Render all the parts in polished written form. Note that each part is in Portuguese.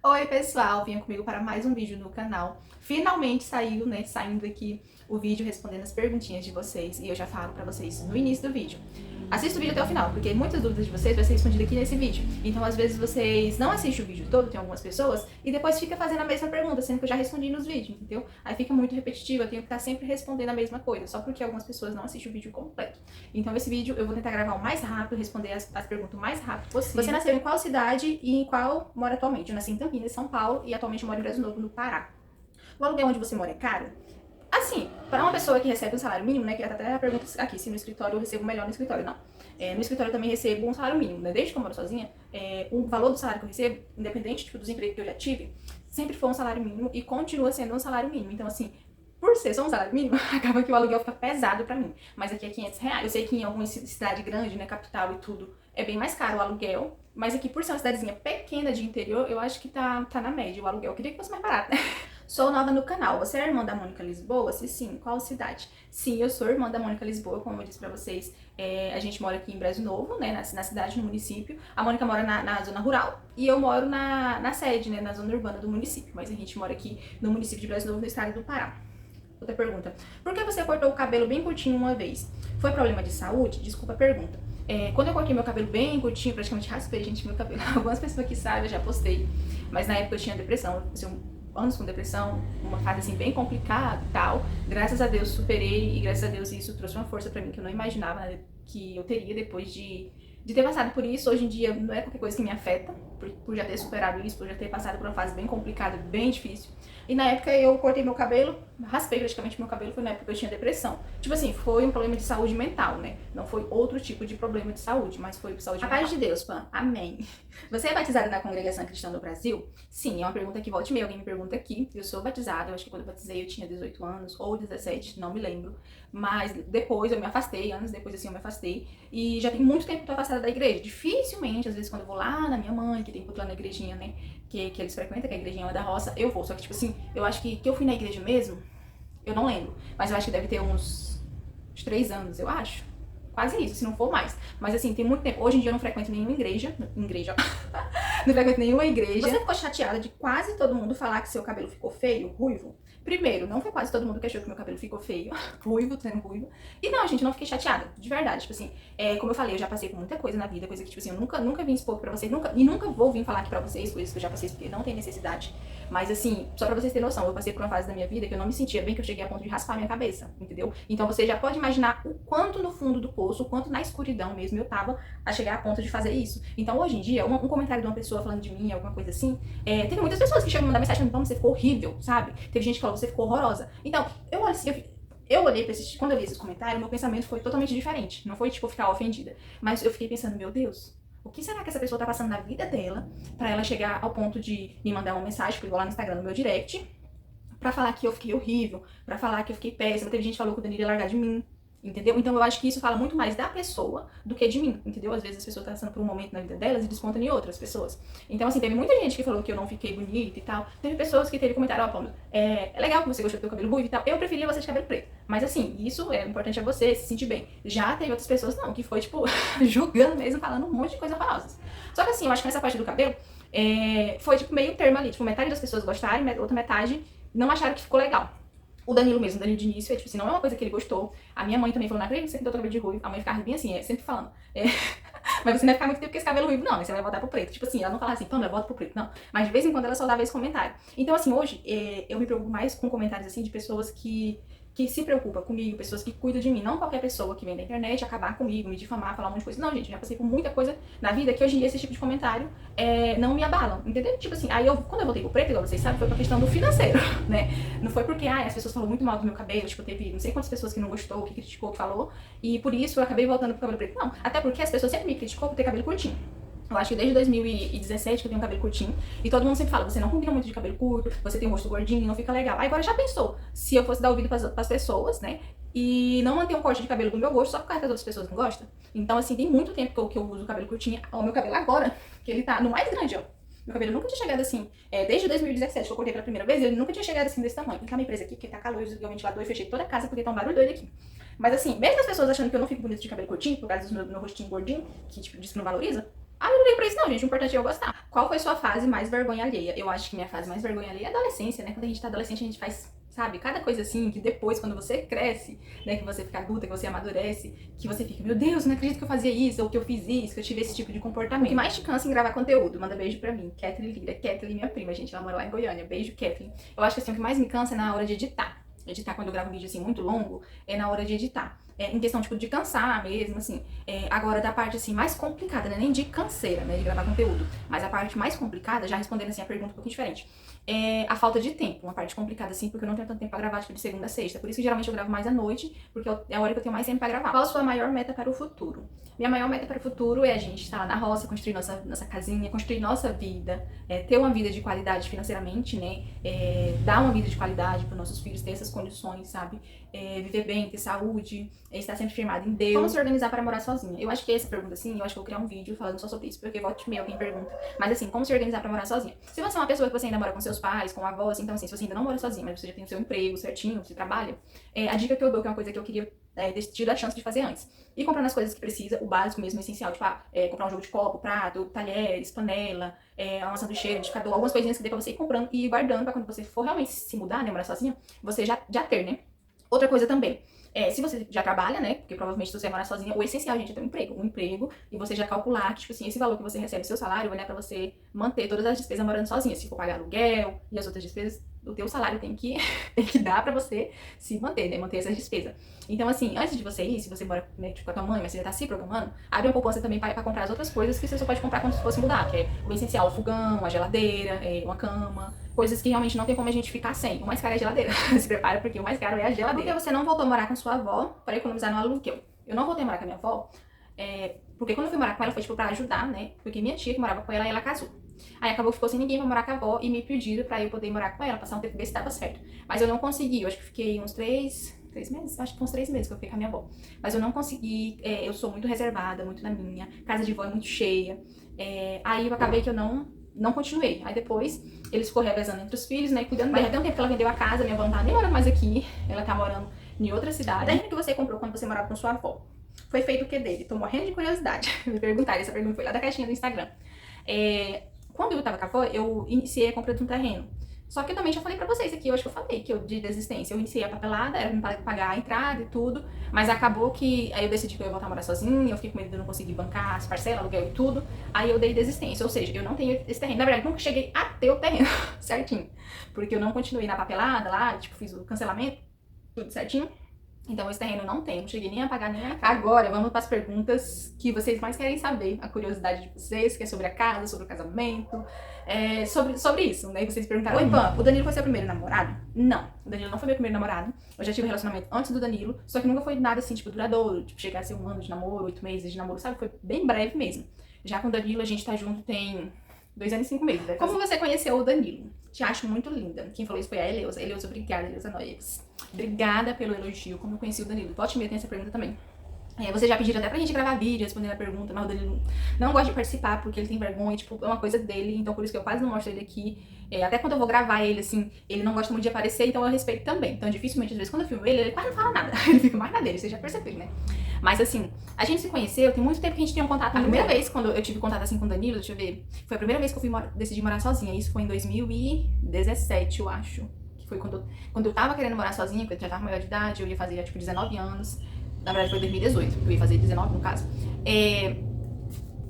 Oi pessoal, venha comigo para mais um vídeo no canal. Finalmente saiu, né, saindo aqui o vídeo respondendo as perguntinhas de vocês e eu já falo pra vocês no início do vídeo. Assista o vídeo até o final, porque muitas dúvidas de vocês vai ser respondida aqui nesse vídeo. Então às vezes vocês não assistem o vídeo todo, tem algumas pessoas, e depois fica fazendo a mesma pergunta, sendo que eu já respondi nos vídeos, entendeu? Aí fica muito repetitivo, eu tenho que estar sempre respondendo a mesma coisa, só porque algumas pessoas não assistem o vídeo completo. Então esse vídeo eu vou tentar gravar o mais rápido, responder as perguntas o mais rápido possível. Você nasceu em qual cidade e em qual mora atualmente? Eu nasci em Campinas, São Paulo, e atualmente moro em Brasil Novo, no Pará. O aluguel onde você mora é caro? Assim, para uma pessoa que recebe um salário mínimo, né, que até a pergunta aqui, se no escritório eu recebo melhor no escritório, não. No escritório eu também recebo um salário mínimo, né, desde que eu moro sozinha, o valor do salário que eu recebo, independente tipo, dos empregos que eu já tive, sempre foi um salário mínimo e continua sendo um salário mínimo. Então, assim, por ser só um salário mínimo, acaba que o aluguel fica pesado pra mim. Mas aqui é R$ 500. Eu sei que em alguma cidade grande, né, capital e tudo, é bem mais caro o aluguel. Mas aqui, por ser uma cidadezinha pequena de interior, eu acho que tá na média o aluguel. Eu queria que fosse mais barato, né? Sou nova no canal. Você é irmã da Mônica Lisboa? Se sim, qual cidade? Sim, eu sou irmã da Mônica Lisboa, como eu disse pra vocês. A gente mora aqui em Brasil Novo, né, na cidade, no município. A Mônica mora na zona rural e eu moro na sede, né, na zona urbana do município. Mas a gente mora aqui no município de Brasil Novo, no estado do Pará. Outra pergunta. Por que você cortou o cabelo bem curtinho uma vez? Foi problema de saúde? Desculpa a pergunta. Quando eu cortei meu cabelo bem curtinho, praticamente raspei, gente, meu cabelo. Algumas pessoas que sabem, eu já postei. Mas na época eu tinha depressão. Eu passei anos com depressão, uma fase assim bem complicada e tal. Graças a Deus superei e graças a Deus isso trouxe uma força pra mim que eu não imaginava, né, que eu teria depois de ter passado por isso. Hoje em dia não é qualquer coisa que me afeta, por já ter superado isso, por já ter passado por uma fase bem complicada, bem difícil. E na época eu cortei meu cabelo, raspei praticamente meu cabelo, foi na época que eu tinha depressão. Tipo assim, foi um problema de saúde mental, né? Não foi outro tipo de problema de saúde, mas foi saúde mental. A paz de Deus, Pan. Amém. Você é batizada na Congregação Cristã do Brasil? Sim, é uma pergunta que volta e meia, alguém me pergunta aqui. Eu sou batizada, eu acho que quando eu batizei eu tinha 18 anos, ou 17, não me lembro. Mas depois eu me afastei, anos depois assim eu me afastei. E já tem muito tempo que eu tô afastada da igreja. Dificilmente, às vezes quando eu vou lá na minha mãe, que tem lá na igrejinha, né, que eles frequentam, que é a igrejinha lá da roça, eu vou. Só que, tipo assim, eu acho que eu fui na igreja mesmo, eu não lembro. Mas eu acho que deve ter uns 3 anos, eu acho. Quase isso, se não for mais. Mas assim, tem muito tempo. Hoje em dia eu não frequento nenhuma igreja. Não frequento nenhuma igreja. Você ficou chateada de quase todo mundo falar que seu cabelo ficou feio, ruivo? Primeiro, não foi quase todo mundo que achou que meu cabelo ficou feio, ruivo, sendo ruivo. E não, gente, não fiquei chateada, de verdade. Tipo assim, como eu falei, eu já passei por muita coisa na vida, coisa que, tipo assim, eu nunca vim expor pra vocês, nunca vou vir falar aqui pra vocês coisas que eu já passei, porque não tem necessidade. Mas assim, só pra vocês terem noção, eu passei por uma fase da minha vida que eu não me sentia bem, que eu cheguei a ponto de raspar minha cabeça, entendeu? Então você já pode imaginar o quanto no fundo do poço, o quanto na escuridão mesmo eu tava a chegar a ponto de fazer isso. Então hoje em dia, um comentário de uma pessoa falando de mim, alguma coisa assim, teve muitas pessoas que chegam a mandar mensagem falando, você ficou horrível, sabe? Teve gente que falou, você ficou horrorosa. Então, eu olhei assim, eu olhei pra esses, quando eu li esses comentários, meu pensamento foi totalmente diferente. Não foi, tipo, ficar ofendida. Mas eu fiquei pensando, meu Deus, o que será que essa pessoa tá passando na vida dela pra ela chegar ao ponto de me mandar uma mensagem, que eu vou lá no Instagram, no meu direct, pra falar que eu fiquei horrível, pra falar que eu fiquei péssima. Teve gente que falou que o Danilo ia largar de mim, entendeu? Então eu acho que isso fala muito mais da pessoa do que de mim, entendeu? Às vezes as pessoas estão passando por um momento na vida delas e descontam em outras pessoas. Então, assim, teve muita gente que falou que eu não fiquei bonita e tal. Teve pessoas que teve comentário, ó, Pamela, é legal que você gostou do teu cabelo ruivo e tal. Eu preferia você de cabelo preto. Mas assim, isso é importante a você se sentir bem. Já teve outras pessoas, não, que foi, tipo, julgando mesmo, falando um monte de coisas horrorosas. Só que assim, eu acho que nessa parte do cabelo, foi, tipo, meio termo ali. Tipo, metade das pessoas gostaram, outra metade não acharam que ficou legal. O Danilo mesmo, o Danilo de início, tipo assim, não é uma coisa que ele gostou. A minha mãe também falou, não acredito que você pintou o cabelo de ruivo. A mãe ficava bem assim, sempre falando. Mas você não vai ficar muito tempo com esse cabelo ruivo, não, né? Você vai voltar pro preto. Tipo assim, ela não falava assim, Pamela, volta pro preto, não. Mas de vez em quando ela só dava esse comentário. Então, assim, hoje, eu me preocupo mais com comentários, assim, de pessoas que se preocupa comigo, pessoas que cuidam de mim, não qualquer pessoa que vem da internet acabar comigo, me difamar, falar um monte de coisa. Não, gente, já passei por muita coisa na vida que hoje em dia esse tipo de comentário não me abalam, entendeu? Tipo assim, aí quando eu voltei pro preto, igual vocês sabem, foi pra questão do financeiro, né? Não foi porque, as pessoas falaram muito mal do meu cabelo, tipo, teve não sei quantas pessoas que não gostou, que criticou, que falou, e por isso eu acabei voltando pro cabelo preto. Não, até porque as pessoas sempre me criticou por ter cabelo curtinho. Eu acho que desde 2017 que eu tenho cabelo curtinho. E todo mundo sempre fala, você não combina muito de cabelo curto, você tem um rosto gordinho, não fica legal. Aí agora já pensou, se eu fosse dar ouvido pras pessoas, né? E não manter um corte de cabelo do meu gosto só por causa que as outras pessoas não gostam. Então, assim, tem muito tempo que eu uso cabelo curtinho. O meu cabelo agora, que ele tá no mais grande, ó. Meu cabelo nunca tinha chegado assim. Desde 2017 que eu cortei pela primeira vez, ele nunca tinha chegado assim desse tamanho. Tem que minha presa aqui, porque tá calor, eu desliguei o ventilador e fechei toda a casa porque tá um barulho doido aqui. Mas assim, mesmo as pessoas achando que eu não fico bonita de cabelo curtinho, por causa do meu rostinho gordinho, que tipo, diz que não valoriza, aí eu ligo pra isso não, gente. O importante é eu gostar. Qual foi sua fase mais vergonha alheia? Eu acho que minha fase mais vergonha alheia é a adolescência, né? Quando a gente tá adolescente, a gente faz, sabe, cada coisa assim, que depois, quando você cresce, né, que você fica adulta, que você amadurece, que você fica, meu Deus, não acredito que eu fazia isso, ou que eu fiz isso, que eu tive esse tipo de comportamento. O que mais te cansa em gravar conteúdo? Manda beijo pra mim. Kathleen Lira. Kathleen, minha prima, gente, ela mora lá em Goiânia. Beijo, Kathleen. Eu acho que assim, o que mais me cansa é na hora de editar. Editar quando eu gravo um vídeo assim muito longo, é na hora de editar. Em questão, tipo, de cansar mesmo, assim. Agora, da parte, assim, mais complicada, né? Nem de canseira, né? De gravar conteúdo. Mas a parte mais complicada, já respondendo, assim, a pergunta um pouquinho diferente. É a falta de tempo. Uma parte complicada, assim, porque eu não tenho tanto tempo pra gravar, tipo, de segunda a sexta. Por isso que, geralmente, eu gravo mais à noite, porque é a hora que eu tenho mais tempo pra gravar. Qual a sua maior meta para o futuro? Minha maior meta para o futuro é a gente estar lá na roça, construir nossa casinha, construir nossa vida, ter uma vida de qualidade financeiramente, né? Dar uma vida de qualidade para nossos filhos, ter essas condições, sabe? Viver bem, ter saúde, estar sempre firmado em Deus. Como se organizar para morar sozinha? Eu acho que essa pergunta, assim, eu acho que eu vou criar um vídeo falando só sobre isso, porque volta e meia alguém pergunta. Mas assim, como se organizar para morar sozinha? Se você é uma pessoa que você ainda mora com seus pais, com avós, então assim, se você ainda não mora sozinha, mas você já tem o seu emprego certinho, você trabalha, a dica que eu dou, que é uma coisa que eu queria tido a chance de fazer antes. E comprando as coisas que precisa, o básico mesmo, o essencial, tipo, comprar um jogo de copo, prato, talheres, panela, uma sanduicheira, liquidificador, algumas coisinhas que dê pra você ir comprando e ir guardando pra quando você for realmente se mudar, né, morar sozinha, você já ter, né? Outra coisa também, se você já trabalha, né, porque provavelmente se você vai morar sozinha, o essencial, gente, é ter um emprego, e você já calcular que, tipo assim, esse valor que você recebe, seu salário, vai dar pra você manter todas as despesas morando sozinha, se for pagar aluguel e as outras despesas, o teu salário tem que dar pra você se manter, né, manter essas despesas. Então, assim, antes de você ir, se você mora, né, tipo, com a tua mãe, mas você já tá se programando, abre uma poupança também pra comprar as outras coisas que você só pode comprar quando você fosse mudar, que é o essencial, o fogão, a geladeira, uma cama, coisas que realmente não tem como a gente ficar sem. O mais caro é a geladeira. Se prepara, porque o mais caro é a geladeira. Por que você não voltou a morar com sua avó para economizar no aluguel? Eu não voltei a morar com a minha avó, porque quando eu fui morar com ela foi, tipo, pra ajudar, né, porque minha tia que morava com ela, ela casou. Aí acabou que ficou sem ninguém pra morar com a avó e me pediram pra eu poder morar com ela, passar um tempo, ver se dava certo. Mas eu não consegui, eu acho que fiquei uns 3 meses, acho que foi uns 3 meses que eu fiquei com a minha avó. Mas eu não consegui, eu sou muito reservada, muito na minha, casa de avó é muito cheia. Aí eu acabei que eu não continuei. Aí depois, eles ficou revezando entre os filhos, né, cuidando. Mas já tem um tempo que ela vendeu a casa, minha avó não tá nem morando mais aqui, ela tá morando em outra cidade. A terreno que você comprou quando você morava com sua avó, foi feito o que dele? Tô morrendo de curiosidade. Me perguntaram, essa pergunta foi lá da caixinha do Instagram. Quando eu tava com a avó, eu iniciei a compra de um terreno. Só que eu também já falei pra vocês aqui, eu acho que eu falei que eu de desistência. Eu iniciei a papelada, era pra pagar a entrada e tudo, mas acabou que aí eu decidi que eu ia voltar a morar sozinha, eu fiquei com medo de não conseguir bancar as parcelas, aluguel e tudo. Aí eu dei desistência, ou seja, eu não tenho esse terreno. Na verdade, nunca cheguei a ter o terreno certinho, porque eu não continuei na papelada lá, tipo, fiz o cancelamento, tudo certinho. Então esse terreno não tem, não cheguei nem a pagar nem a casa. Agora vamos para as perguntas que vocês mais querem saber, a curiosidade de vocês, que é sobre a casa, sobre o casamento, sobre isso, né? E vocês perguntaram, oi Pam, o Danilo foi seu primeiro namorado? Não, o Danilo não foi meu primeiro namorado, eu já tive um relacionamento antes do Danilo, só que nunca foi nada assim, tipo, duradouro, tipo, chegar a ser 1 ano de namoro, 8 meses de namoro, sabe? Foi bem breve mesmo. Já com o Danilo a gente tá junto tem 2 anos e 5 meses. Como você conheceu o Danilo? Te acho muito linda. Quem falou isso foi a Eleusa. Eleusa, obrigada, Eleusa Noies. Obrigada pelo elogio, como eu conheci o Danilo. Volte e meia tem essa pergunta também. Vocês já pediram até pra gente gravar vídeo respondendo a pergunta, mas o Danilo não gosta de participar porque ele tem vergonha, tipo, é uma coisa dele, então por isso que eu quase não mostro ele aqui. Até quando eu vou gravar ele, assim, ele não gosta muito de aparecer, então eu respeito também. Então dificilmente, às vezes, quando eu filmo ele quase não fala nada. Ele fica mais na dele, vocês já perceberam, né? Mas assim, a gente se conheceu, tem muito tempo que a gente tem um contato. A primeira vez quando eu tive contato assim com o Danilo, deixa eu ver, foi a primeira vez que eu decidi morar sozinha. Isso foi em 2017, eu acho. Que foi quando eu tava querendo morar sozinha, porque eu já tava maior de idade, eu ia fazer já, tipo, 19 anos. Na verdade foi 2018, eu ia fazer 19 no caso.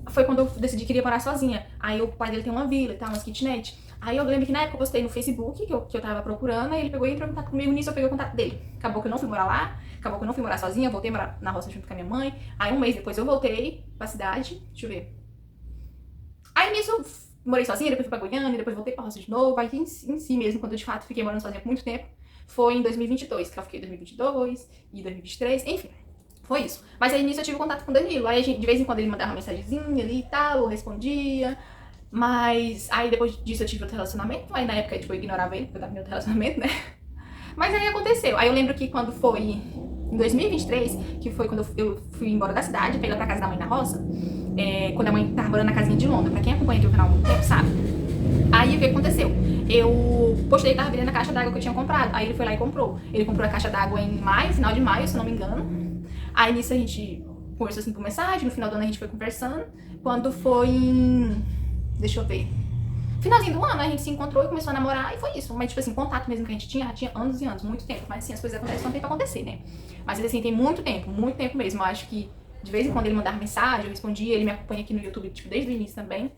Foi quando eu decidi que queria morar sozinha. Aí o pai dele tem uma vila e tal, umas kitnet. Aí eu lembro que na época eu postei no Facebook que eu tava procurando, aí ele pegou e entrou em contato comigo, nisso eu peguei o contato dele. Acabou que eu não fui morar lá, acabou que eu não fui morar sozinha, voltei a morar na roça junto com a minha mãe. Aí 1 mês depois eu voltei pra cidade, deixa eu ver. Aí nisso eu morei sozinha, depois fui pra Goiânia, depois voltei pra roça de novo. Aí em si mesmo, quando eu de fato fiquei morando sozinha por muito tempo, foi em 2022, que eu fiquei em 2022 e 2023, enfim. Foi isso. Mas aí nisso eu tive contato com o Danilo. Aí a gente, de vez em quando ele mandava uma mensagenzinha ali e tal, eu respondia. Mas aí depois disso eu tive outro relacionamento. Aí na época, tipo, eu ignorava ele, porque eu tava em outro relacionamento, né? Mas aí aconteceu. Aí eu lembro que quando foi em 2023, que foi quando eu fui embora da cidade, pra ir lá pra casa da mãe na roça, quando a mãe tava morando na casinha de Londra. Pra quem acompanha aqui o canal há muito tempo, sabe? Aí o que aconteceu? Eu postei que tava vendendo a caixa d'água que eu tinha comprado. Aí ele foi lá e comprou. Ele comprou a caixa d'água em maio, final de maio, se não me engano. Aí nisso a gente conversou assim por mensagem, no final do ano a gente foi conversando. quando foi em... Deixa eu ver. Finalzinho do ano, a gente se encontrou e começou a namorar e foi isso. Mas, tipo assim, contato mesmo que a gente tinha anos e anos, muito tempo. Mas, assim, as coisas acontecem quando tem pra acontecer, né? Mas, assim, tem muito tempo mesmo. Eu acho que, de vez em quando, ele mandava mensagem, eu respondia. Ele me acompanha aqui no YouTube, tipo, desde o início também.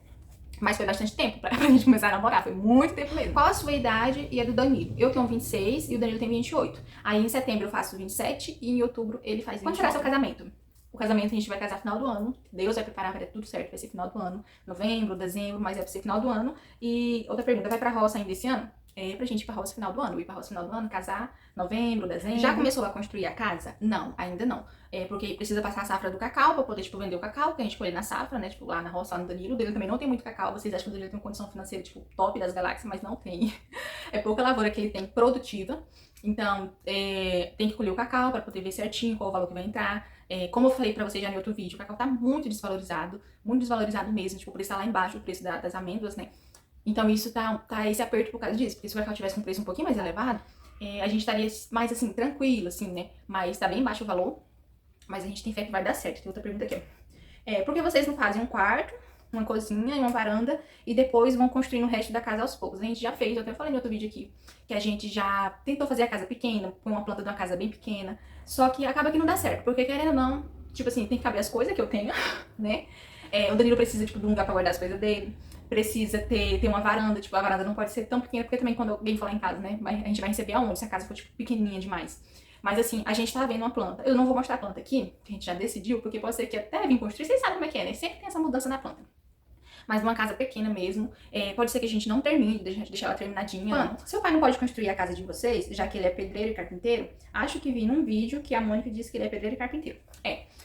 Mas foi bastante tempo pra gente começar a namorar, foi muito tempo mesmo. Qual a sua idade e a do Danilo? Eu tenho 26 e o Danilo tem 28. Aí, em setembro, eu faço 27 e em outubro ele faz 28. Quando será seu casamento? O casamento a gente vai casar no final do ano. Deus vai preparar, vai dar tudo certo, vai ser final do ano. Novembro, dezembro, mas vai ser final do ano. E outra pergunta, vai pra roça ainda esse ano? É pra gente ir pra roça final do ano. Ir pra roça final do ano, casar, novembro, dezembro. Já começou a construir a casa? Não, ainda não. É porque precisa passar a safra do cacau pra poder, tipo, vender o cacau, que a gente colhe na safra, né? Tipo, lá na roça, lá no Danilo. O Danilo também não tem muito cacau. Vocês acham que o Danilo tem uma condição financeira, tipo, top das galáxias, mas não tem. É pouca lavoura que ele tem produtiva. Então, tem que colher o cacau pra poder ver certinho qual o valor que vai entrar. Como eu falei pra vocês já no outro vídeo, o cacau tá muito desvalorizado mesmo, tipo, o preço tá lá embaixo, o preço das amêndoas, né? Então isso tá esse aperto por causa disso, porque se o cacau tivesse um preço um pouquinho mais elevado, a gente estaria mais, assim, tranquilo, assim, né? Mas tá bem baixo o valor, mas a gente tem fé que vai dar certo. Tem outra pergunta aqui, ó. Por que vocês não fazem um quarto, uma cozinha e uma varanda e depois vão construindo o resto da casa aos poucos? A gente já fez, eu até falei no outro vídeo aqui, que a gente já tentou fazer a casa pequena, com uma planta de uma casa bem pequena, só que acaba que não dá certo, porque querendo ou não, tipo assim, tem que caber as coisas que eu tenho, né? O Danilo precisa, tipo, de um lugar pra guardar as coisas dele, precisa ter uma varanda, tipo, a varanda não pode ser tão pequena, porque também quando alguém for lá em casa, né, a gente vai receber aonde, se a casa for, tipo, pequenininha demais. Mas assim, a gente tá vendo uma planta. Eu não vou mostrar a planta aqui, que a gente já decidiu, porque pode ser que até vir construir, vocês sabem como é que é, né? Sempre tem essa mudança na planta. Mas numa casa pequena mesmo, pode ser que a gente não termine, deixar ela terminadinha. Mano, seu pai não pode construir a casa de vocês, já que ele é pedreiro e carpinteiro? Acho que vi num vídeo que a Mônica disse que ele é pedreiro e carpinteiro.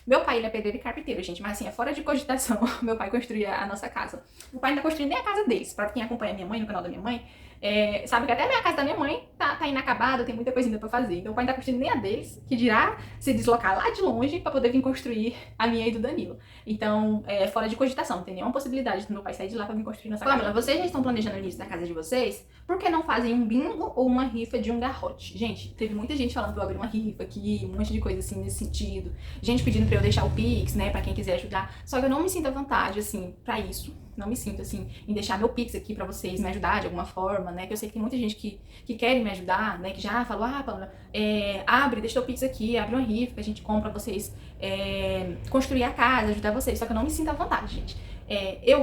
Meu pai, ele é pedreiro e carpinteiro, gente, mas assim, é fora de cogitação meu pai construir a nossa casa. O pai não tá construindo nem a casa deles. Pra quem acompanha a minha mãe, no canal da minha mãe, sabe que até a minha casa da minha mãe tá inacabada, tem muita coisa ainda pra fazer. Então o pai não tá construindo nem a deles, que dirá se deslocar lá de longe pra poder vir construir a minha e do Danilo. Então, é fora de cogitação, não tem nenhuma possibilidade do meu pai sair de lá pra vir construir nossa casa. Pamela, vocês já estão planejando o início da casa de vocês? Por que não fazem um bingo ou uma rifa de um garrote? Gente, teve muita gente falando pra eu abrir uma rifa aqui, um monte de coisa assim nesse sentido. Gente pedindo pra eu deixar o Pix, né, pra quem quiser ajudar. Só que eu não me sinto à vontade, assim, pra isso. Não me sinto, assim, em deixar meu Pix aqui pra vocês me ajudar de alguma forma, né? Que eu sei que tem muita gente que quer me ajudar, né? Que já falou, Pamela, abre, deixa o Pix aqui, abre uma rifa que a gente compra pra vocês construir a casa, ajudar vocês. Só que eu não me sinto à vontade, gente.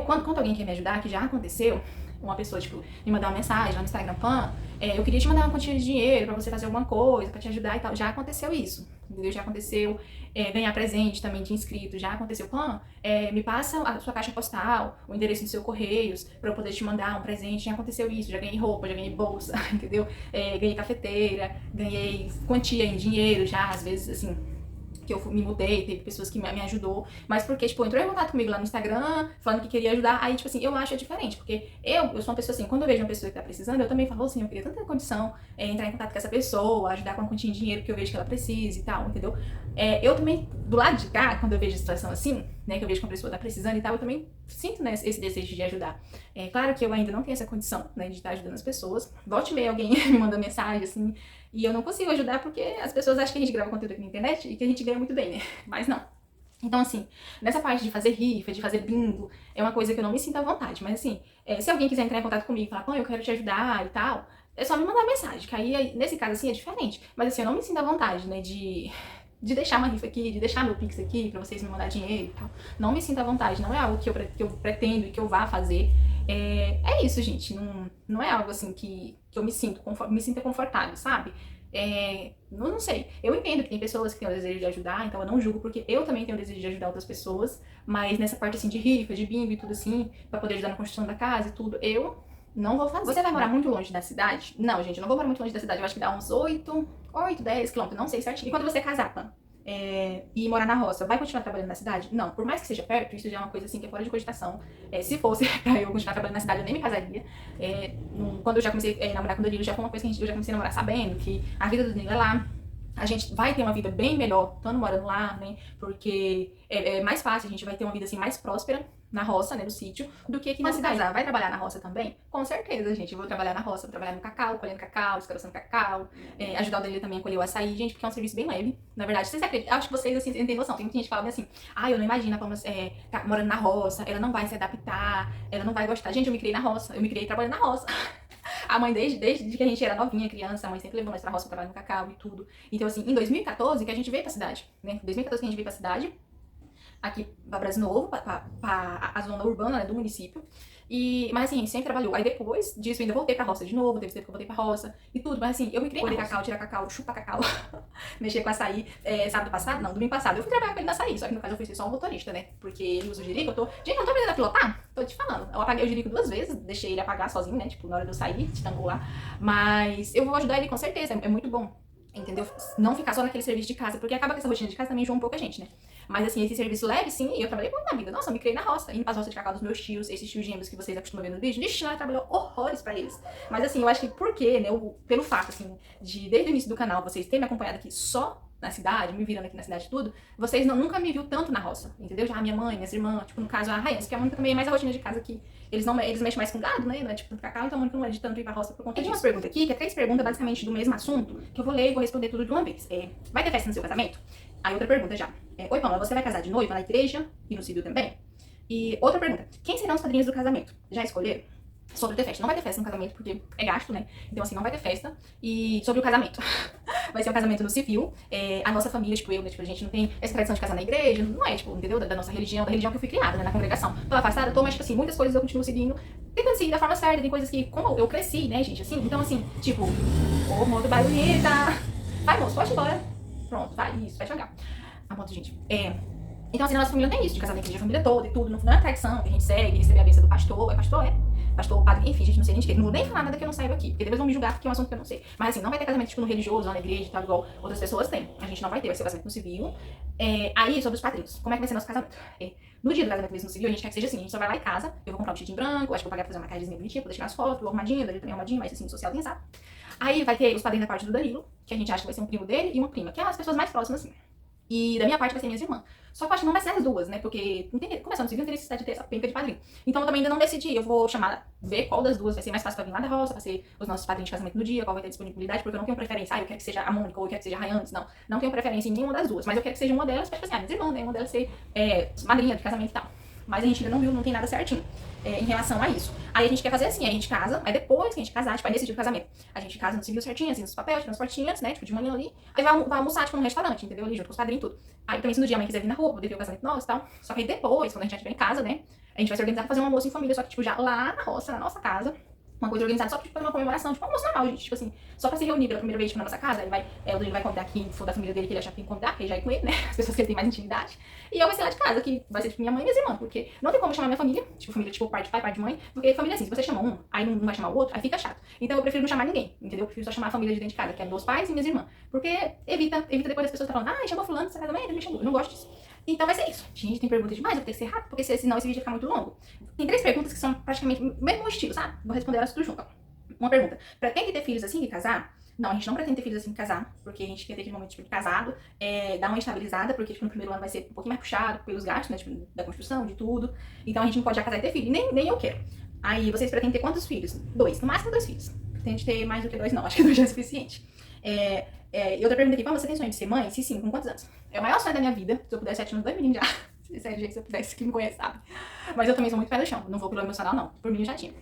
Quando alguém quer me ajudar, que já aconteceu, uma pessoa, tipo, me mandar uma mensagem lá no Instagram, Pam, eu queria te mandar uma quantia de dinheiro pra você fazer alguma coisa, pra te ajudar e tal. Já aconteceu isso, entendeu? Já aconteceu ganhar presente também de inscrito, já aconteceu, Pam, me passa a sua caixa postal, o endereço do seu Correios, pra eu poder te mandar um presente. Já aconteceu isso, já ganhei roupa, já ganhei bolsa, entendeu? Ganhei cafeteira, ganhei quantia em dinheiro já, às vezes, assim, que eu me mudei, teve pessoas que me ajudou, mas porque, tipo, entrou em contato comigo lá no Instagram, falando que queria ajudar, aí, tipo assim, eu acho diferente, porque eu sou uma pessoa assim, quando eu vejo uma pessoa que tá precisando, eu também falo assim, eu queria tanta condição, entrar em contato com essa pessoa, ajudar com uma quantia de dinheiro que eu vejo que ela precisa e tal, entendeu? Eu também, do lado de cá, quando eu vejo a situação assim, né, que eu vejo que uma pessoa tá precisando e tal, eu também sinto, né, esse desejo de ajudar. Claro que eu ainda não tenho essa condição, né, de estar ajudando as pessoas. Volte e meia alguém me manda mensagem, assim, e eu não consigo ajudar porque as pessoas acham que a gente grava conteúdo aqui na internet e que a gente ganha muito bem, né? Mas não. Então, assim, nessa parte de fazer rifa, de fazer bingo, é uma coisa que eu não me sinto à vontade. Mas, assim, se alguém quiser entrar em contato comigo e falar, pô, eu quero te ajudar e tal, é só me mandar mensagem, que aí, nesse caso, assim, é diferente. Mas, assim, eu não me sinto à vontade, né, de deixar uma rifa aqui, de deixar meu Pix aqui pra vocês me mandar dinheiro e tal. Não me sinto à vontade, não é algo que eu pretendo e que eu vá fazer. É isso, gente. Não é algo assim que eu me sinta confortável, sabe? Não sei. Eu entendo que tem pessoas que têm o desejo de ajudar, então eu não julgo, porque eu também tenho o desejo de ajudar outras pessoas, mas nessa parte assim de rifa, de bingo e tudo assim, pra poder ajudar na construção da casa e tudo, eu não vou fazer. Você vai morar muito longe da cidade? Não, gente, eu não vou morar muito longe da cidade. Eu acho que dá uns 8, 10 quilômetros, não sei certinho. E quando você casar, Pam, e morar na roça, vai continuar trabalhando na cidade? Não, por mais que seja perto, isso já é uma coisa assim que é fora de cogitação. Se fosse pra eu continuar trabalhando na cidade, eu nem me casaria. Quando eu já comecei a namorar com o Danilo, já foi uma coisa que eu já comecei a namorar sabendo que a vida do Danilo é lá. A gente vai ter uma vida bem melhor estando morando lá, né? Porque é mais fácil, a gente vai ter uma vida assim mais próspera, na roça, né, no sítio, do que aqui na cidade. Vai trabalhar na roça também? Com certeza, gente. Eu vou trabalhar na roça, vou trabalhar no cacau, colhendo cacau, descaroçando cacau, ajudar o dele também a colher o açaí, gente, porque é um serviço bem leve. Na verdade, vocês acreditam? Acho que vocês, assim, têm noção. Tem muita gente que fala assim, eu não imagino a Palma tá morando na roça, ela não vai se adaptar, ela não vai gostar. Gente, eu me criei na roça, eu me criei trabalhando na roça. A mãe, desde que a gente era novinha, criança, a mãe sempre levou nós pra roça pra trabalhar no cacau e tudo. Então, assim, em 2014 que a gente veio pra cidade, né? 2014 que a gente veio pra cidade, aqui pra Brasil Novo, pra a zona urbana, né, do município. Mas assim, a gente sempre trabalhou. Aí depois disso eu ainda voltei pra roça de novo, teve tempo que eu voltei pra roça e tudo. Mas assim, eu me criei colher cacau, tirar cacau, chupar cacau, mexer com açaí. Sábado passado? Não, domingo passado. Eu fui trabalhar com ele no açaí, só que no caso eu fui ser só um motorista, né? Porque ele usa o jirico, Gente, eu não tô aprendendo a pilotar? Tô te falando. Eu apaguei o jirico 2 vezes, deixei ele apagar sozinho, né? Tipo, na hora de eu sair, de lá. Mas eu vou ajudar ele com certeza, é muito bom. Entendeu? Não ficar só naquele serviço de casa, porque acaba que essa rotina de casa também enjoa um pouco a gente, né? Mas assim, esse serviço leve, sim, eu trabalhei muito na vida. Nossa, eu me criei na roça, indo pras roças de cacau dos meus tios, esses tios gêmeos que vocês acostumam ver no vídeo. Vixe, ela trabalhou horrores pra eles. Mas assim, eu acho que porque, né, pelo fato, assim, de desde o início do canal vocês terem me acompanhado aqui só na cidade, me virando aqui na cidade e tudo, vocês nunca me viu tanto na roça, entendeu? Já a minha mãe, minhas irmãs, tipo, no caso a Raiane, que é a única também é mais a rotina de casa aqui. Eles mexem mais com gado, né? Não é tipo cacau, então a única não é de tanto ir pra roça por conta disso. Tem umas perguntas aqui, que é 3 perguntas basicamente do mesmo assunto, que eu vou ler e vou responder tudo de uma vez. Vai ter festa no seu casamento? Aí outra pergunta já. Oi, Paula, você vai casar de noiva na igreja e no civil também? E outra pergunta, quem serão os padrinhos do casamento? Já escolheram? Sobre ter festa. Não vai ter festa no casamento, porque é gasto, né? Então, assim, não vai ter festa. E sobre o casamento. Vai ser um casamento no civil. A nossa família, tipo, eu, né? Tipo, a gente não tem essa tradição de casar na igreja. Não é, tipo, entendeu? Da nossa religião, da religião que eu fui criada, né? Na congregação. Tô afastada, mas, tipo assim, muitas coisas eu continuo seguindo. Tentando seguir da forma certa. Tem coisas que, como eu cresci, né, gente? Assim, então, assim, tipo, moto barulhenta. Vai, moço, pode ir embora. Pronto, vai, isso, vai devagar. A moto, gente. Então, assim, na nossa família tem isso, de casar na igreja, a família toda e tudo. Não é tradição que a gente segue, receber a bênção do pastor. Pastor, padre, enfim, gente, não sei nem de quê. Não vou nem falar nada que eu não saiba aqui, porque depois vão me julgar porque é um assunto que eu não sei. Mas assim, não vai ter casamento tipo no religioso, lá na igreja e tal, igual outras pessoas têm. A gente não vai ter, vai ser casamento no civil. Aí, sobre os padrinhos, como é que vai ser nosso casamento? No dia do casamento mesmo no civil, a gente quer que seja assim, a gente só vai lá em casa, eu vou comprar um vestidinho branco, acho que vou pagar pra fazer uma maquiagemzinha bonitinha, pra deixar as fotos, arrumadinha, dele também arrumadinho, mas assim, social pensado. Aí vai ter os padrinhos da parte do Danilo, que a gente acha que vai ser um primo dele e uma prima, que é as pessoas mais próximas, assim. E da minha parte vai ser minhas irmãs. Só que eu acho que não vai ser as duas, né? Porque, começando no civil, não tem necessidade de ter essa penca de padrinho. Então eu também ainda não decidi. Eu vou ver qual das duas vai ser mais fácil pra vir lá da roça, pra ser os nossos padrinhos de casamento no dia, qual vai ter disponibilidade, porque eu não tenho preferência. Eu quero que seja a Mônica ou eu quero que seja a Rayantes. Não tenho preferência em nenhuma das duas. Mas eu quero que seja uma delas, pra, tipo assim, minhas irmãs, né? Uma delas ser madrinha de casamento e tal. Mas a gente ainda não viu, não tem nada certinho em relação a isso. Aí a gente quer fazer assim, a gente casa, aí depois que a gente casar, tipo, aí nesse dia do casamento, a gente casa no civil certinho, assim, nos papéis, nas portinhas, né, tipo, de manhã ali, aí vai almoçar, tipo, num restaurante, entendeu, ali, junto com os padrinhos e tudo. Aí também se no dia a mãe quiser vir na rua, poder ver o casamento nosso e tal, só que aí depois, quando a gente já estiver em casa, né, a gente vai se organizar pra fazer um almoço em família, só que, tipo, já lá na roça, na nossa casa, uma coisa organizada só pra fazer uma comemoração, tipo, um almoço normal, gente, tipo assim, só pra se reunir pela primeira vez, tipo, na nossa casa, o Danilo vai convidar quem for da família dele, que ele achar que tem que convidar, porque ele já é com ele, né, as pessoas que ele tem mais intimidade, e eu vai ser lá de casa, que vai ser, tipo, minha mãe e minhas irmãs, porque não tem como chamar minha família, tipo, família, tipo, pai de pai, pai de mãe, porque família assim, se você chama um, aí não vai chamar o outro, aí fica chato. Então eu prefiro não chamar ninguém, entendeu? Eu prefiro só chamar a família de dentro de casa, que é meus pais e minhas irmãs, porque evita depois as pessoas tá falando, chamou fulano, você casamento, ele me chamou, eu não gosto disso. Então vai ser isso. Gente, tem perguntas demais, eu vou ter que ser rápido, porque senão esse vídeo vai ficar muito longo. Tem 3 perguntas que são praticamente o mesmo estilo, sabe? Vou responder elas tudo junto. Uma pergunta, pretende ter filhos assim que casar? Não, a gente não pretende ter filhos assim que casar, porque a gente quer ter aquele momento, tipo, de casado, dar uma estabilizada, porque, tipo, no primeiro ano vai ser um pouquinho mais puxado pelos gastos, né, tipo, da construção, de tudo. Então a gente não pode já casar e ter filho, nem eu quero. Aí, vocês pretendem ter quantos filhos? 2, no máximo 2 filhos. Pretende ter mais do que 2 não, acho que 2 já é suficiente. E outra pergunta aqui, você tem sonho de ser mãe? Se sim, com quantos anos? É o maior sonho da minha vida, se eu pudesse, eu tinha 2 meninos já. Sério, gente, se eu pudesse, que me conhece, sabe? Mas eu também sou muito pé no chão, não vou pelo emocional, não. Por mim eu já tinha.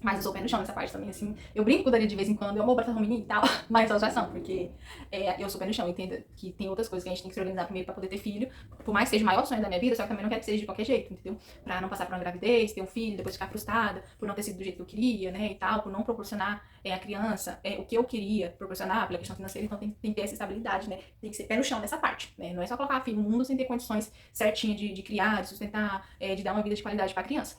Mas eu sou pé no chão nessa parte também, assim. Eu brinco com o Dani de vez em quando, eu amo pra um menino e tal, mas elas já são, porque eu sou pé no chão, entenda que tem outras coisas que a gente tem que se organizar primeiro pra poder ter filho, por mais que seja o maior sonho da minha vida, só que também não quero que seja de qualquer jeito, entendeu? Pra não passar por uma gravidez, ter um filho, depois ficar frustrada, por não ter sido do jeito que eu queria, né, e tal, por não proporcionar à criança o que eu queria proporcionar pela questão financeira, então tem que ter essa estabilidade, né, tem que ser pé no chão nessa parte, né, não é só colocar a filho no mundo sem ter condições certinhas de criar, de sustentar, de dar uma vida de qualidade pra criança.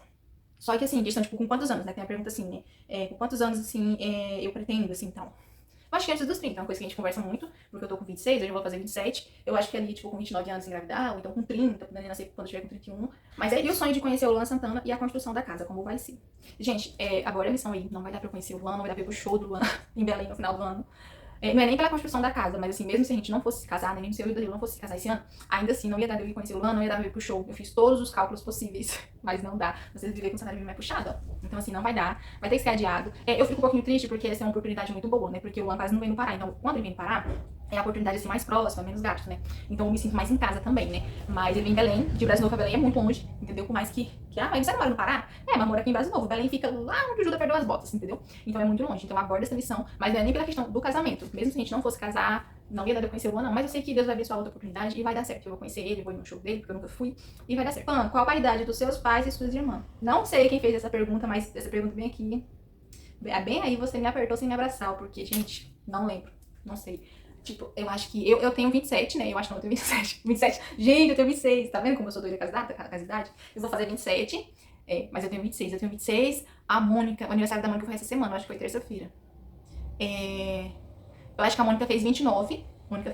Só que, assim, questão, tipo, com quantos anos, né? Tem a pergunta assim, né? Com quantos anos, assim, eu pretendo, assim, então. Eu acho que antes dos 30, é uma coisa que a gente conversa muito, porque eu tô com 26, hoje eu vou fazer 27. Eu acho que ali, tipo, com 29 anos engravidar, ou então com 30, podendo nascer quando eu tiver com 31. Mas e o sonho de conhecer o Luan Santana e a construção da casa, como vai ser. Gente, agora a lição aí, não vai dar pra eu conhecer o Luan, não vai dar pra eu ir pro show do Luan em Belém no final do ano. Não é nem pela construção da casa, mas assim, mesmo se a gente não fosse se casar, nem se eu e o Danilo não fosse se casar esse ano, ainda assim, não ia dar de eu ir conhecer o Luan, não ia dar de eu ir pro show. Eu fiz todos os cálculos possíveis, mas não dá. Vocês viver com o salário mínimo é puxado, ó. Então assim, não vai dar, vai ter que ser adiado. Eu fico um pouquinho triste porque essa é uma oportunidade muito boa, né? Porque o Luan quase não vem no Pará. Então, quando ele vem no Pará, é a oportunidade assim mais próxima, menos gasto, né? Então eu me sinto mais em casa também, né? Mas ele vem em Belém, de Brasil Novo a Belém é muito longe, entendeu? Por mais que mas você não mora no Pará? Mas mora aqui em Brasil Novo. Belém fica lá onde o Judas perdeu as botas, entendeu? Então é muito longe. Então aborda essa lição. Mas não é nem pela questão do casamento. Mesmo se a gente não fosse casar, não ia dar de eu conhecer o Luan, não. Mas eu sei que Deus vai abrir sua outra oportunidade e vai dar certo. Eu vou conhecer ele, vou ir no show dele, porque eu nunca fui. E vai dar certo. Pan, qual a idade dos seus pais e suas irmãs? Não sei quem fez essa pergunta, mas essa pergunta vem aqui. Bem aí você me apertou sem me abraçar, porque, gente, não lembro. Não sei. Tipo, eu acho que eu tenho 27, né? Eu acho que não, eu tenho 27. 27. Gente, eu tenho 26. Tá vendo como eu sou doida com as idades? Eu vou fazer 27. Mas eu tenho 26. Eu tenho 26. A Mônica, o aniversário da Mônica foi essa semana, eu acho que foi terça-feira. Eu acho que a Mônica fez 29. A Mônica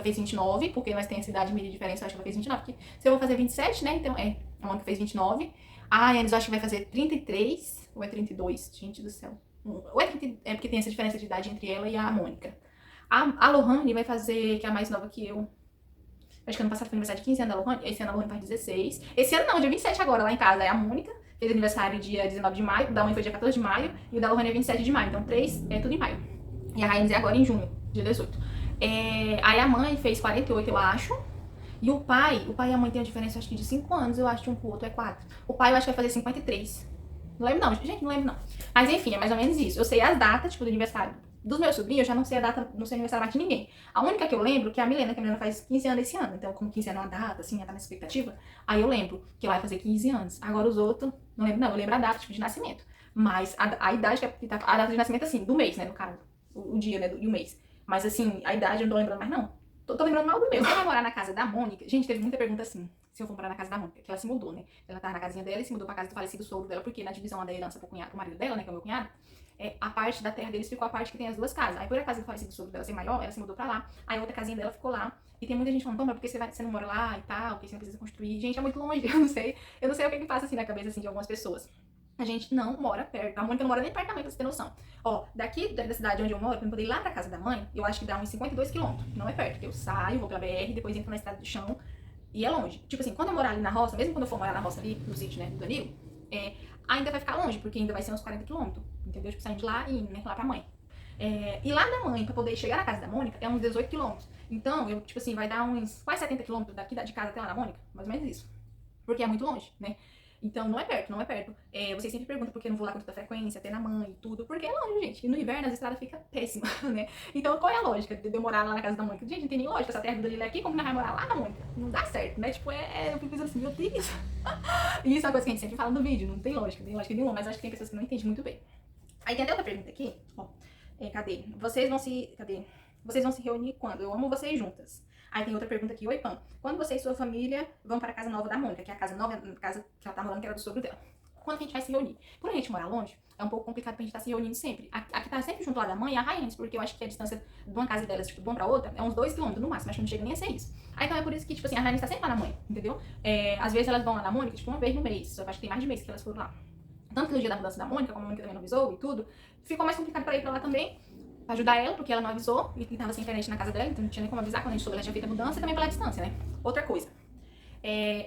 fez 29, porque nós temos essa idade meio de diferença, eu acho que ela fez 29. Porque se eu vou fazer 27, né? Então, a Mônica fez 29. A Yanis, eu acho que vai fazer 33. Ou é 32? Gente do céu. Ou é 30, porque tem essa diferença de idade entre ela e a Mônica. A Lohane vai fazer, que é a mais nova que eu. Acho que ano passado foi aniversário de 15 anos da Lohane. Esse ano a Lohane faz 16. Esse ano não, dia 27 agora, lá em casa. É a Mônica, fez aniversário dia 19 de maio. O da mãe foi dia 14 de maio. E o da Lohane é 27 de maio. Então 3 é tudo em maio. E a Rainha é agora em junho, dia 18. Aí a mãe fez 48, eu acho. E o pai e a mãe tem uma diferença, acho que de 5 anos, eu acho, de um pro outro é 4. O pai eu acho que vai fazer 53. Não lembro não, gente, não lembro não. Mas enfim, é mais ou menos isso. Eu sei as datas, tipo, do aniversário dos meus sobrinhos, eu já não sei a data, não sei o aniversário mais de ninguém. A única que eu lembro, que é a Milena, que a Milena faz 15 anos esse ano. Então, como 15 anos é uma data, assim, ela tá nessa expectativa, aí eu lembro que ela vai fazer 15 anos. Agora os outros, não lembro não, eu lembro a data, tipo, de nascimento. Mas a idade, que tá, a data de nascimento, assim, do mês, né, no caso. O dia, né, e o mês. Mas, assim, a idade eu não tô lembrando mais, não. Tô lembrando mal do meu. Você vai morar na casa da Mônica? Gente, teve muita pergunta assim. Se eu for morar na casa da Mônica, que ela se mudou, né? Ela tava na casinha dela e se mudou pra casa do falecido sogro dela, porque na divisão da herança pro cunhado, pro marido dela, né, que é o meu cunhado, a parte da terra deles ficou a parte que tem as duas casas. Aí por a casa do falecido sogro dela ser maior, ela se mudou pra lá. Aí a outra casinha dela ficou lá. E tem muita gente falando, mas por que você não mora lá e tal? Porque você não precisa construir? Gente, é muito longe. Eu não sei o que passa assim na cabeça assim, de algumas pessoas. A gente não mora perto. A Mônica não mora nem perto da mãe, pra você ter noção. Ó, daqui da cidade onde eu moro, pra eu poder ir lá pra casa da mãe, eu acho que dá uns 52 quilômetros. Não é perto, porque eu saio, vou pela BR, depois entro na estrada de chão e é longe. Tipo assim, quando eu morar ali na roça, mesmo quando eu for morar na roça ali, no sítio, né, do Danilo, ainda vai ficar longe, porque ainda vai ser uns 40 quilômetros, entendeu? Tipo, saindo de lá e indo, né, lá pra mãe. E lá da mãe, pra poder chegar na casa da Mônica, é uns 18 quilômetros. Então, eu, tipo assim, vai dar uns quase 70 quilômetros daqui de casa até lá na Mônica, mais ou menos isso. Porque é muito longe, né? Então, não é perto, não é perto. Vocês sempre perguntam por que eu não vou lá com tanta frequência, até na mãe e tudo. Porque é longe, gente. E no inverno as estradas ficam péssimas, né? Então, qual é a lógica de eu morar lá na casa da Mônica? Gente, não tem nem lógica. Essa terra do Danilo é aqui, como nós vai morar lá na Mônica? Não dá certo, né? Tipo, eu fico pensando assim, meu Deus. E isso é uma coisa que a gente sempre fala no vídeo. Não tem lógica nenhuma. Mas acho que tem pessoas que não entendem muito bem. Aí tem até outra pergunta aqui. Ó, cadê? Vocês vão se reunir quando? Eu amo vocês juntas. Aí tem outra pergunta aqui. Oi, Pan. Quando você e sua família vão para a casa nova da Mônica, que é a casa nova, a casa que ela tá morando, que era do sogro dela? Quando que a gente vai se reunir? Por a gente morar longe, é um pouco complicado pra gente estar se reunindo sempre. Aqui tá sempre junto lá da mãe e a Rainha, porque eu acho que a distância de uma casa delas, tipo, de uma pra outra, é uns 2 quilômetros no máximo, acho que não chega nem a ser isso. Aí então é por isso que, tipo assim, a Rainha tá sempre lá na mãe, entendeu? Às vezes elas vão lá na Mônica, tipo, uma vez no mês, eu acho que tem mais de mês que elas foram lá. Tanto que no dia da mudança da Mônica, como a Mônica também não avisou e tudo, ficou mais complicado pra ir pra lá também. Pra ajudar ela, porque ela não avisou e tava sem internet na casa dela, então não tinha nem como avisar quando a gente soube, ela tinha feito a mudança e também pela distância, né? Outra coisa.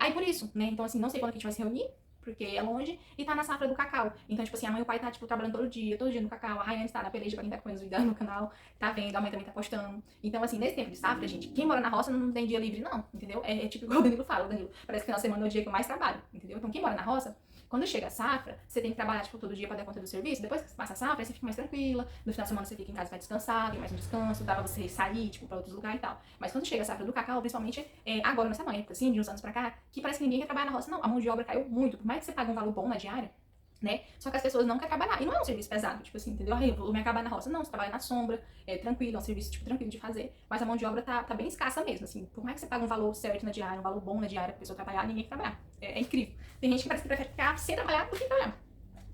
Aí por isso, né? Então assim, não sei quando que a gente vai se reunir, porque é longe, e tá na safra do cacau. Então, tipo assim, a mãe e o pai tá, tipo, trabalhando todo dia no cacau. A Rayane está na peleja, pra quem tá acompanhando os vídeos no canal, tá vendo, a mãe também tá postando. Então, assim, nesse tempo de safra, gente, quem mora na roça não tem dia livre, não, entendeu? É tipo igual o Danilo fala, parece que na semana é o dia que eu mais trabalho, entendeu? Então, quem mora na roça, quando chega a safra, você tem que trabalhar, tipo, todo dia pra dar conta do serviço. Depois que passa a safra, aí você fica mais tranquila. No final de semana você fica em casa pra descansar, tem mais um descanso, dá pra você sair, tipo, pra outros lugares e tal. Mas quando chega a safra do cacau, principalmente agora nessa época, assim, de uns anos pra cá, que parece que ninguém quer trabalhar na roça, não. A mão de obra caiu muito. Por mais que você pague um valor bom na diária, né? Só que as pessoas não querem trabalhar. E não é um serviço pesado, tipo assim, entendeu? Eu vou me acabar na roça. Não, você trabalha na sombra, é tranquilo, é um serviço, tipo, tranquilo de fazer. Mas a mão de obra tá bem escassa mesmo, assim. Por mais que você pague um valor certo na diária, um valor bom na diária pra pessoa trabalhar, ninguém quer trabalhar. É incrível. Tem gente que parece que prefere ficar sem trabalhar do que trabalhar.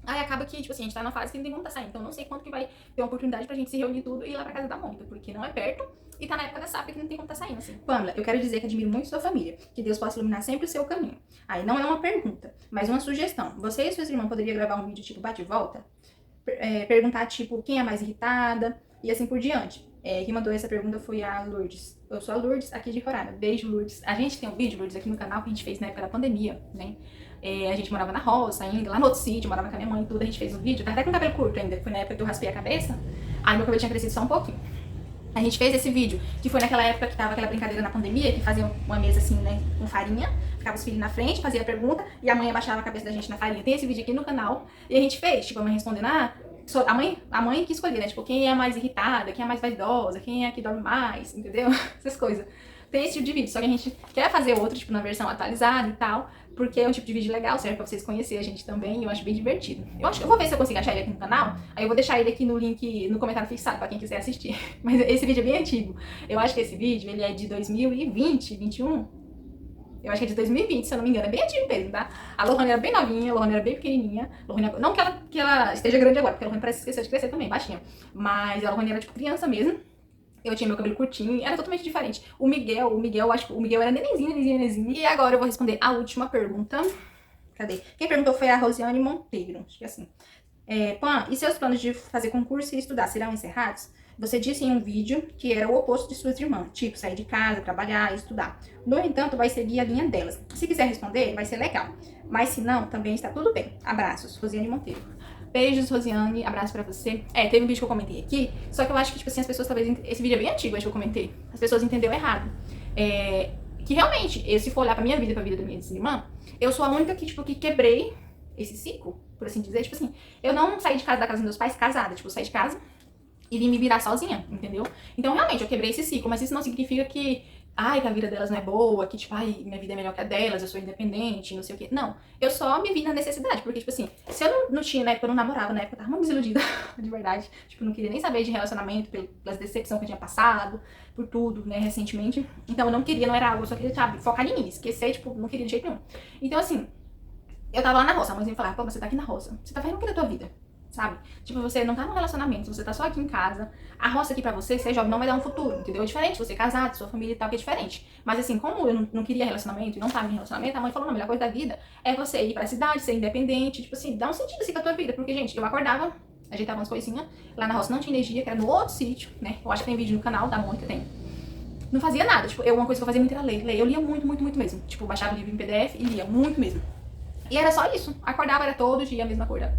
Aí acaba que, tipo assim, a gente tá numa fase que não tem como tá saindo. Então não sei quando que vai ter uma oportunidade pra gente se reunir tudo e ir lá pra casa da Mônica, porque não é perto e tá na época da safra que não tem como tá saindo, assim. Pamela, eu quero dizer que admiro muito sua família, que Deus possa iluminar sempre o seu caminho. Aí não é uma pergunta, mas uma sugestão. Você e suas irmãs poderiam gravar um vídeo tipo bate e volta? Perguntar, tipo, quem é mais irritada e assim por diante. Quem mandou essa pergunta foi a Lourdes. Eu sou a Lourdes, aqui de Roraima. Beijo, Lourdes. A gente tem um vídeo, Lourdes, aqui no canal que a gente fez na época da pandemia, né? A gente morava na roça ainda, lá no outro sítio, morava com a minha mãe e tudo. A gente fez um vídeo, tá até com cabelo curto ainda. Foi na época que eu raspei a cabeça. Aí meu cabelo tinha crescido só um pouquinho. A gente fez esse vídeo, que foi naquela época que tava aquela brincadeira na pandemia, que fazia uma mesa assim, né, com farinha, ficava os filhos na frente, fazia a pergunta, e a mãe abaixava a cabeça da gente na farinha. Tem esse vídeo aqui no canal, e a gente fez, tipo, a mãe respondendo, a mãe que escolhia, né, tipo, quem é a mais irritada, quem é a mais vaidosa, quem é a que dorme mais, entendeu? Essas coisas. Tem esse tipo de vídeo, só que a gente quer fazer outro, tipo, na versão atualizada e tal, porque é um tipo de vídeo legal, serve pra vocês conhecerem a gente também, e eu acho bem divertido. Eu vou ver se eu consigo achar ele aqui no canal, aí eu vou deixar ele aqui no link, no comentário fixado, pra quem quiser assistir. Mas esse vídeo é bem antigo. Eu acho que esse vídeo, ele é de 2020, 21. Eu acho que é de 2020, se eu não me engano, é bem antigo mesmo, tá? A Lohane era bem novinha, a Lohane era bem pequenininha. Lohane, não que ela esteja grande agora, porque a Lohane parece esquecer de crescer também, baixinha. Mas a Lohane era, tipo, criança mesmo. Eu tinha meu cabelo curtinho, era totalmente diferente. O Miguel, acho que o Miguel era nenenzinho. E agora eu vou responder a última pergunta. Cadê? Quem perguntou foi a Rosiane Monteiro, acho que é assim. Pan, e seus planos de fazer concurso e estudar serão encerrados? Você disse em um vídeo que era o oposto de suas irmãs, tipo, sair de casa, trabalhar e estudar. No entanto, vai seguir a linha delas. Se quiser responder, vai ser legal. Mas se não, também está tudo bem. Abraços, Rosiane Monteiro. Beijos, Rosiane, abraço pra você. Teve um vídeo que eu comentei aqui, só que eu acho que, tipo assim, as pessoas talvez... Esse vídeo é bem antigo, acho que eu comentei. As pessoas entenderam errado. Que realmente, se for olhar pra minha vida e pra vida da minha irmã, eu sou a única que, tipo, que quebrei esse ciclo, por assim dizer. Tipo assim, eu não saí de casa da casa dos meus pais casada, tipo, eu saí de casa e vim me virar sozinha, entendeu? Então, realmente, eu quebrei esse ciclo, mas isso não significa que que a vida delas não é boa, que, tipo, minha vida é melhor que a delas, eu sou independente, não sei o quê. Não, eu só me vi na necessidade, porque, tipo assim, se eu não tinha, na época eu não namorava, na época eu tava muito desiludida, de verdade. Tipo, eu não queria nem saber de relacionamento, pelas decepções que eu tinha passado, por tudo, né, recentemente. Então, eu não queria, não era algo, eu só queria, sabe, focar em mim, esquecer, tipo, não queria de jeito nenhum. Então, assim, eu tava lá na roça, a mãezinha falava, pô, você tá aqui na roça, você tá fazendo o que da tua vida? Sabe? Tipo, você não tá num relacionamento, você tá só aqui em casa. A roça aqui pra você, ser jovem, não vai dar um futuro, entendeu? É diferente, você casado, sua família e tal, que é diferente. Mas assim, como eu não queria relacionamento e não tava em relacionamento, a mãe falou, não, a melhor coisa da vida é você ir pra cidade, ser independente, tipo assim, dar um sentido assim pra tua vida. Porque, gente, eu acordava, ajeitava umas coisinhas, lá na roça não tinha energia, que era no outro sítio, né? Eu acho que tem vídeo no canal da Mônica, tem. Não fazia nada, tipo, uma coisa que eu fazia muito era ler. Eu lia muito, muito, muito mesmo. Tipo, baixava o livro em PDF e lia muito mesmo. E era só isso. Acordava, era todo dia a mesma coisa.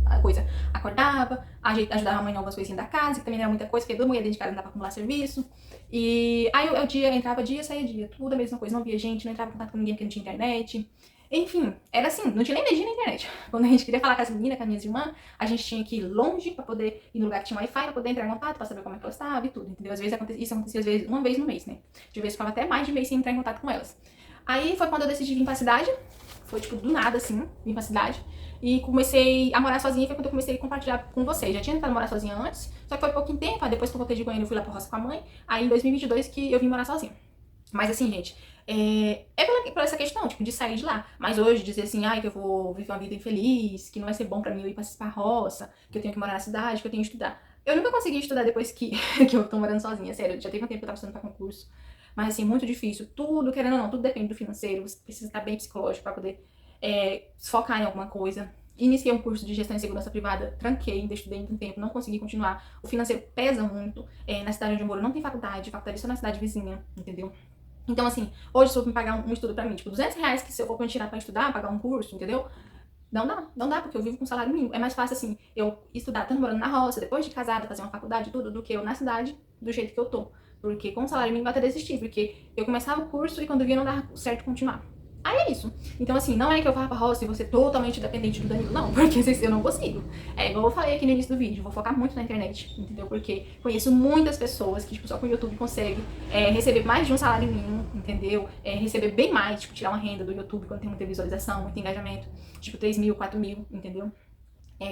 Acordava, ajudava a mãe em algumas coisinhas da casa, que também não era muita coisa, porque toda mulher dentro de casa não dava pra acumular serviço. E aí o dia entrava dia, saía dia, tudo a mesma coisa. Não via gente, não entrava em contato com ninguém porque não tinha internet. Enfim, era assim, não tinha nem energia na internet. Quando a gente queria falar com as meninas, com as minhas irmãs, a gente tinha que ir longe pra poder ir no lugar que tinha Wi-Fi, pra poder entrar em contato, pra saber como é que elas estavam e tudo, entendeu? Às vezes isso acontecia às vezes, uma vez no mês, né? De vez ficava até mais de mês sem entrar em contato com elas. Aí foi quando eu decidi vir pra cidade. Foi, tipo, do nada, assim, vim pra cidade. E comecei a morar sozinha, foi quando eu comecei a compartilhar com vocês. Já tinha tentado morar sozinha antes, só que foi pouquinho tempo. Aí depois que eu voltei de Goiânia, eu fui lá pra roça com a mãe. Aí em 2022 que eu vim morar sozinha. Mas assim, gente, por essa questão, tipo, de sair de lá. Mas hoje, dizer assim, que eu vou viver uma vida infeliz, que não vai ser bom pra mim eu ir pra roça, que eu tenho que morar na cidade, que eu tenho que estudar. Eu nunca consegui estudar depois que eu tô morando sozinha, sério. Já teve um tempo que eu tava estudando pra concurso. Mas assim, muito difícil. Tudo, querendo ou não, tudo depende do financeiro. Você precisa estar bem psicológico pra poder se focar em alguma coisa. Iniciei um curso de gestão de segurança privada, tranquei, ainda estudei um tempo, não consegui continuar. O financeiro pesa muito. Na cidade onde eu moro não tem faculdade só na cidade vizinha, entendeu? Então, assim, hoje se eu for me pagar um estudo pra mim, tipo, R$200 que se eu for tirar pra estudar, pagar um curso, entendeu? Não dá, porque eu vivo com salário mínimo. É mais fácil, assim, eu estudar estando morando na roça, depois de casada, fazer uma faculdade e tudo, do que eu na cidade, do jeito que eu tô. Porque com o salário mínimo eu até desistir, porque eu começava o curso e quando via não dava certo continuar. Aí é isso. Então, assim, não é que eu vá pra roça e vou ser totalmente dependente do Danilo, não, porque eu não consigo. Igual eu falei aqui no início do vídeo, vou focar muito na internet, entendeu? Porque conheço muitas pessoas que, tipo, só com o YouTube consegue receber mais de um salário mínimo, entendeu? Receber bem mais, tipo, tirar uma renda do YouTube quando tem muita visualização, muito engajamento, tipo, 3 mil, 4 mil, entendeu?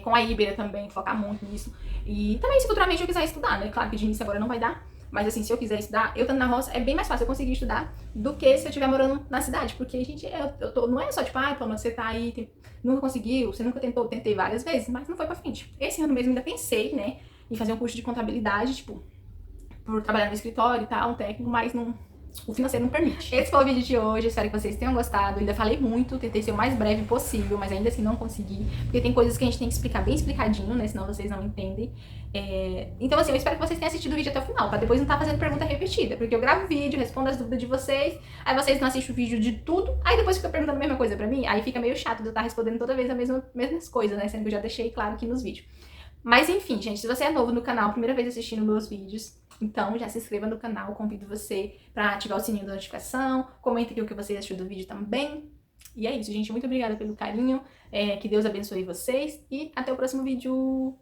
Com a Ibera também, focar muito nisso. E também, se futuramente eu quiser estudar, né? Claro que de início agora não vai dar. Mas assim, se eu quiser estudar, eu estando na roça, é bem mais fácil eu conseguir estudar do que se eu estiver morando na cidade. Porque, gente, não é só tipo, você tá aí, nunca conseguiu, você nunca tentou, tentei várias vezes, mas não foi pra frente. Esse ano mesmo ainda pensei, né, em fazer um curso de contabilidade, tipo, por trabalhar no escritório e tal, um técnico, mas o financeiro não permite. Esse foi o vídeo de hoje, espero que vocês tenham gostado. Eu ainda falei muito, tentei ser o mais breve possível, mas ainda assim não consegui, porque tem coisas que a gente tem que explicar bem explicadinho, né, senão vocês não entendem. Então assim, eu espero que vocês tenham assistido o vídeo até o final, pra depois não estar fazendo pergunta repetida, porque eu gravo o vídeo, respondo as dúvidas de vocês, aí vocês não assistem o vídeo de tudo, aí depois fica perguntando a mesma coisa pra mim, aí fica meio chato de eu estar respondendo toda vez as mesmas coisas, né, sendo que eu já deixei claro aqui nos vídeos. Mas enfim, gente, se você é novo no canal, primeira vez assistindo meus vídeos, então já se inscreva no canal, convido você para ativar o sininho da notificação, comenta aqui o que você achou do vídeo também. E é isso, gente, muito obrigada pelo carinho, que Deus abençoe vocês e até o próximo vídeo!